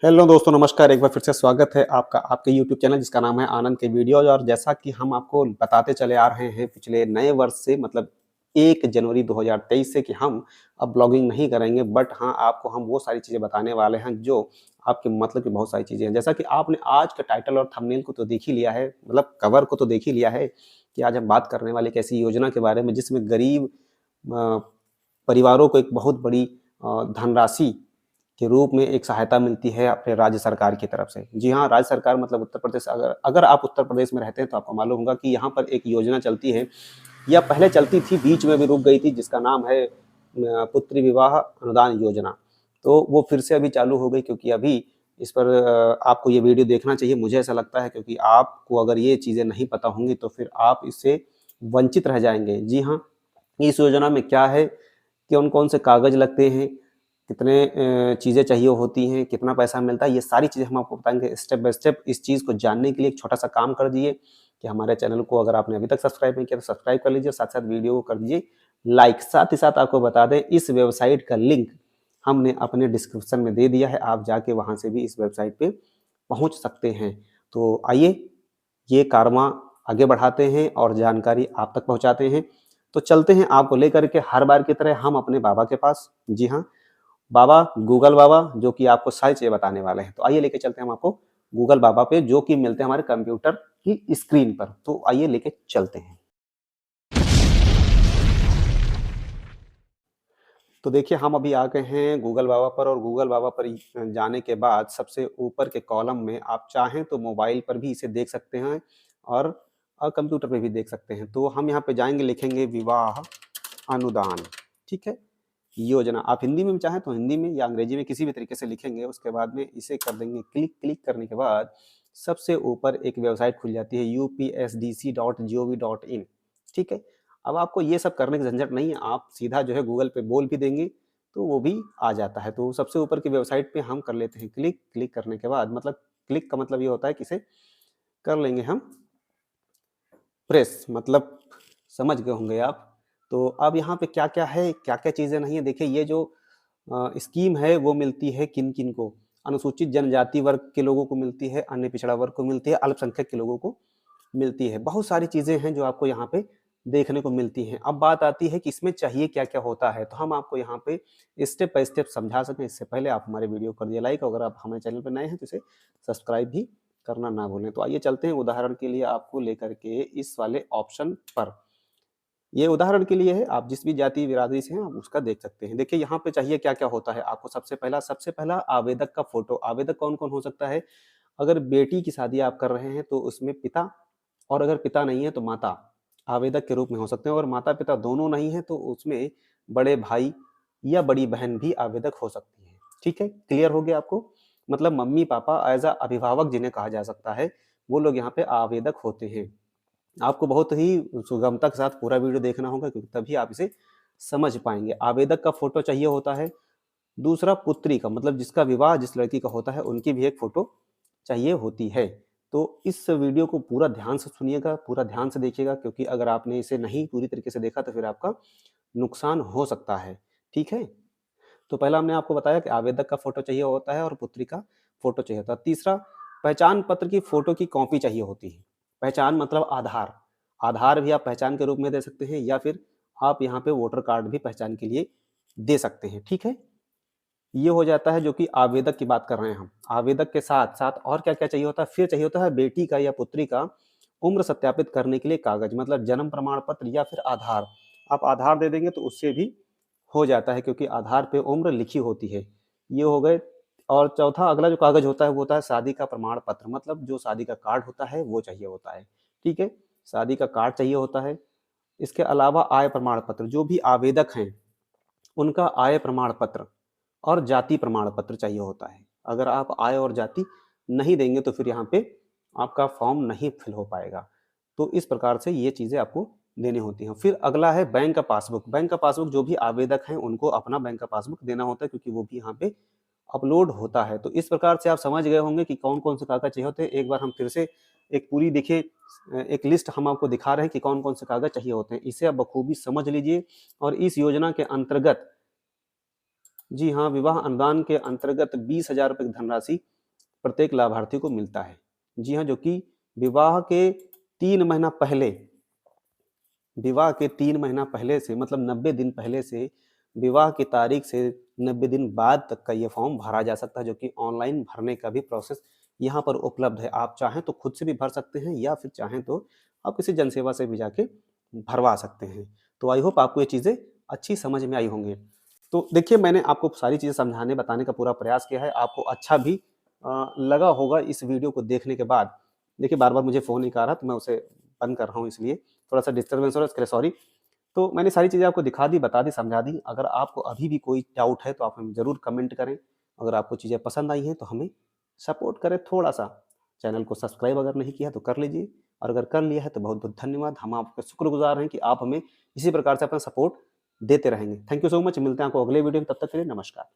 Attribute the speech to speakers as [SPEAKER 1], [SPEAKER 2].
[SPEAKER 1] Hello दोस्तों, नमस्कार। एक बार फिर से स्वागत है आपका आपके यूट्यूब चैनल जिसका नाम है आनंद के वीडियोज़। और जैसा कि हम आपको बताते चले आ रहे हैं पिछले नए वर्ष से, मतलब 1 जनवरी 2023 से, कि हम अब ब्लॉगिंग नहीं करेंगे, बट हाँ, आपको हम वो सारी चीज़ें बताने वाले हैं जो आपके मतलब की बहुत सारी चीज़ें हैं। जैसा कि आपने आज का टाइटल और थंबनेल को तो देख ही लिया है, मतलब कवर को तो देख ही लिया है कि आज हम बात करने वाले एक ऐसी योजना के बारे में जिसमें गरीब परिवारों को एक बहुत बड़ी धनराशि के रूप में एक सहायता मिलती है अपने राज्य सरकार की तरफ से। जी हाँ, राज्य सरकार मतलब उत्तर प्रदेश। अगर अगर आप उत्तर प्रदेश में रहते हैं तो आपको मालूम होगा कि यहाँ पर एक योजना चलती है, या पहले चलती थी, बीच में भी रुक गई थी, जिसका नाम है पुत्री विवाह अनुदान योजना। तो वो फिर से अभी चालू हो गई, क्योंकि अभी इस पर आपको ये वीडियो देखना चाहिए, मुझे ऐसा लगता है, क्योंकि आपको अगर ये चीज़ें नहीं पता होंगी तो फिर आप इससे वंचित रह जाएँगे। जी हाँ, इस योजना में क्या है, कौन-कौन से कागज़ लगते हैं, कितने चीज़ें चाहिए होती हैं, कितना पैसा मिलता है, ये सारी चीज़ें हम आपको बताएँगे स्टेप बाय स्टेप। इस चीज़ को जानने के लिए एक छोटा-सा काम कर दीजिए कि हमारे चैनल को अगर आपने अभी तक सब्सक्राइब नहीं किया तो सब्सक्राइब कर लीजिए, साथ-साथ वीडियो को कर दीजिए लाइक। साथ ही साथ आपको बता दें, इस वेबसाइट का लिंक हमने अपने डिस्क्रिप्शन में दे दिया है, आप जाके वहाँ से भी इस वेबसाइट पे पहुँच सकते हैं। तो आइए, ये कारवां आगे बढ़ाते हैं और जानकारी आप तक पहुँचाते हैं। तो चलते हैं आपको लेकर के हर बार की तरह हम अपने बाबा के पास। जी हाँ, बाबा, गूगल बाबा, जो कि आपको सारी चीज़ें बताने वाले हैं। तो आइए लेके चलते हैं हम आपको गूगल बाबा पे, जो कि मिलते हैं हमारे कंप्यूटर की स्क्रीन पर। तो आइए लेके चलते हैं। तो देखिए, हम अभी आ गए हैं गूगल बाबा पर, और गूगल बाबा पर जाने के बाद सबसे ऊपर के कॉलम में आप चाहें तो मोबाइल पर भी इसे देख सकते हैं, और कंप्यूटर पे भी देख सकते हैं। तो हम यहाँ पे जाएँगे, लिखेंगे विवाह अनुदान, ठीक है? योजना। आप हिंदी में भी चाहें तो हिंदी में या अंग्रेजी में किसी भी तरीके से लिखेंगे, उसके बाद में इसे कर देंगे क्लिक। क्लिक करने के बाद सबसे ऊपर एक वेबसाइट खुल जाती है upsdc.gov.in, ठीक है? अब आपको ये सब करने की झंझट नहीं है, आप सीधा जो है गूगल पे बोल भी देंगे तो वो भी आ जाता है। तो सबसे ऊपर की वेबसाइट पे हम कर लेते हैं क्लिक। क्लिक करने के बाद, मतलब क्लिक का मतलब ये होता है कि इसे कर लेंगे हम प्रेस, मतलब समझ गए होंगे आप। तो अब यहाँ पे क्या-क्या है, क्या-क्या चीज़ें नहीं है, देखिए ये जो स्कीम है वो मिलती है किन-किन को, अनुसूचित जनजाति वर्ग के लोगों को मिलती है, अन्य पिछड़ा वर्ग को मिलती है, अल्पसंख्यक के लोगों को मिलती है। बहुत सारी चीज़ें हैं जो आपको यहाँ पे देखने को मिलती हैं। अब बात आती है कि इसमें चाहिए क्या-क्या होता है, तो हम आपको यहाँ पे स्टेप बाय स्टेप समझा सकें, इससे पहले आप हमारे वीडियो को कर दिए लाइक। अगर आप हमारे चैनल पे नए हैं तो इसे सब्सक्राइब भी करना ना भूलें। तो आइए चलते हैं उदाहरण के लिए आपको लेकर के इस वाले ऑप्शन पर। ये उदाहरण के लिए है, आप जिस भी जाति बिरादरी से हैं आप उसका देख सकते हैं। देखिए यहाँ पे चाहिए क्या-क्या होता है आपको। सबसे पहला आवेदक का फ़ोटो। आवेदक कौन-कौन हो सकता है? अगर बेटी की शादी आप कर रहे हैं तो उसमें पिता, और अगर पिता नहीं है तो माता आवेदक के रूप में हो सकते हैं, और माता-पिता दोनों नहीं हैं तो उसमें बड़े भाई या बड़ी बहन भी आवेदक हो सकती हैं। ठीक है? क्लियर हो गया आपको? मतलब मम्मी-पापा एज़ अ अभिभावक जिन्हें कहा जा सकता है, वो लोग यहाँ पे आवेदक होते हैं। आपको बहुत ही सुगमता के साथ पूरा वीडियो देखना होगा, क्योंकि तभी आप इसे समझ पाएँगे। आवेदक का फ़ोटो चाहिए होता है। दूसरा पुत्री का, मतलब जिसका विवाह जिस लड़की का होता है, उनकी भी एक फ़ोटो चाहिए होती है। तो इस वीडियो को पूरा ध्यान से सुनिएगा, पूरा ध्यान से देखिएगा, क्योंकि अगर आपने इसे नहीं पूरी तरीके से देखा तो फिर आपका नुकसान हो सकता है। ठीक है? तो पहला हमने आपको बताया कि आवेदक का फ़ोटो चाहिए होता है और पुत्री का फ़ोटो चाहिए होता है। तीसरा, पहचान पत्र की फ़ोटो की कॉपी चाहिए होती है। पहचान मतलब आधार। आधार भी आप पहचान के रूप में दे सकते हैं, या फिर आप यहाँ पे वोटर कार्ड भी पहचान के लिए दे सकते हैं। ठीक है? ये हो जाता है जो कि आवेदक की बात कर रहे हैं हम। आवेदक के साथ-साथ और क्या-क्या चाहिए होता है? फिर चाहिए होता है बेटी का या पुत्री का उम्र सत्यापित करने के लिए कागज़, मतलब जन्म प्रमाण पत्र या फिर आधार। आप आधार दे देंगे तो उससे भी हो जाता है, क्योंकि आधार पे उम्र लिखी होती है। ये हो गए। और चौथा अगला जो कागज़ होता है वो होता है शादी का प्रमाण पत्र, मतलब जो शादी का कार्ड होता है वो चाहिए होता है। ठीक है? शादी का कार्ड चाहिए होता है। इसके अलावा आय प्रमाण पत्र, जो भी आवेदक हैं उनका आय प्रमाण पत्र और जाति प्रमाण पत्र चाहिए होता है। अगर आप आय और जाति नहीं देंगे तो फिर यहाँ पे आपका फॉर्म नहीं फिल हो पाएगा। तो इस प्रकार से ये चीज़ें आपको देनी होती हैं। फिर अगला है बैंक का पासबुक। बैंक का पासबुक जो भी आवेदक हैं उनको अपना बैंक का पासबुक देना होता है, क्योंकि वो भी यहाँ पे अपलोड होता है। तो इस प्रकार से आप समझ गए होंगे कि कौन-कौन से कागज़ चाहिए होते हैं। एक बार हम फिर से एक पूरी देखिए, एक लिस्ट हम आपको दिखा रहे हैं कि कौन-कौन से कागज़ चाहिए होते हैं। इसे आप बखूबी समझ लीजिए, और इस योजना के अंतर्गत जी हाँ, विवाह अनुदान के अंतर्गत 20,000 रुपए की धनराशि प्रत्येक लाभार्थी को मिलता है। जी हाँ, जो कि विवाह के 3 महीना पहले विवाह के 3 महीना पहले से मतलब 90 दिन पहले से विवाह की तारीख से 90 दिन बाद तक का ये फॉर्म भरा जा सकता है, जो कि ऑनलाइन भरने का भी प्रोसेस यहाँ पर उपलब्ध है। आप चाहें तो खुद से भी भर सकते हैं या फिर चाहें तो आप किसी जनसेवा से भी जाके भरवा सकते हैं। तो आई होप आपको ये चीज़ें अच्छी समझ में आई होंगी। तो देखिए, मैंने आपको सारी चीज़ें समझाने बताने का पूरा प्रयास किया है। आपको अच्छा भी लगा होगा इस वीडियो को देखने के बाद। देखिए, बार-बार मुझे फ़ोन एक आ रहा, तो मैं उसे बंद कर रहा हूँ, इसलिए थोड़ा-सा डिस्टर्बेंस हो रहा है, उसके लिए सॉरी। तो मैंने सारी चीज़ें आपको दिखा दी, बता दी, समझा दी। अगर आपको अभी भी कोई डाउट है तो आप हमें ज़रूर कमेंट करें। अगर आपको चीज़ें पसंद आई हैं तो हमें सपोर्ट करें थोड़ा-सा। चैनल को सब्सक्राइब अगर नहीं किया है तो कर लीजिए, और अगर कर लिया है तो बहुत-बहुत धन्यवाद। हम आपके शुक्रगुज़ार हैं कि आप हमें इसी प्रकार से अपना सपोर्ट देते रहेंगे। Thank you so much. मिलते हैं आपको अगले वीडियो में, तब तक के लिए नमस्कार।